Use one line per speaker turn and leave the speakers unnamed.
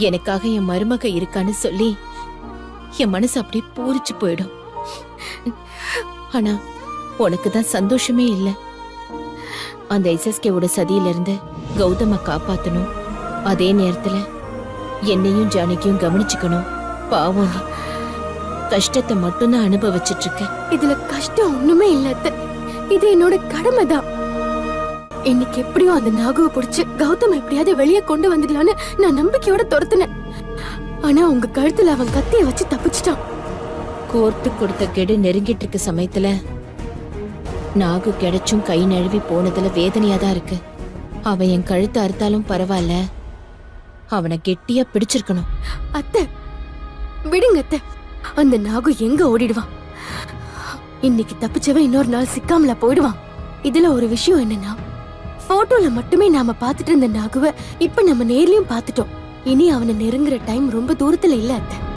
எனக்காக என் மருமக இருக்கான்னு சொல்லி என் மனசு அப்படியே பூரிச்சு போயிடும். ஆனா உனக்கு தான் சந்தோஷமே இல்ல. அந்த எஸ்எஸ்கேவோட சதியில இருந்து கௌதம காப்பாத்தணும், அதே நேரத்துல என்னையும் ஜானகியும் கவனிச்சுக்கணும். பாவம், நீ கஷ்டத்தை மட்டும்தான் அனுபவிச்சிட்டு இருக்க.
இதுல கஷ்டம் ஒண்ணுமே இல்ல அத்தை. இது என்னோட கடமை தான். இன்னைக்கு எப்படியோ அந்த நாகுவை பிடிச்சு கௌதம் எப்படியாவது வெளியே கொண்டு வந்துடலான்னு நான் நம்பிக்கையோட துரத்துனேன். ஆனா உங்க கழுத்துல அவன் கத்திய வச்சு தப்பிச்சிட்டான்.
கோர்ட்டு கொடுத்த கெடு நெருங்கிட்டு இருக்க சமயத்துல நாகு கிடைச்சும் கை நழுவி போனதுல வேதனையா தான் இருக்கு. அவன் என் கழுத்து அறுத்தாலும் பரவாயில்ல, அவனை கெட்டியா பிடிச்சிருக்கணும்.
அத்தை விடுங்க அத்தை. அந்த நாகு எங்க ஓடிடுவான்? இன்னைக்கு தப்பிச்சவன் இன்னொரு நாள் சிக்காமல போயிடுவான். இதுல ஒரு விஷயம் என்னன்னா, போட்டோல மட்டுமே நாம பாத்துட்டு இருந்த நாகுவ இப்ப நம்ம நேர்லயும் பாத்துட்டோம். இனி அவனை நெருங்குற டைம் ரொம்ப தூரத்துல இல்ல அத்தை.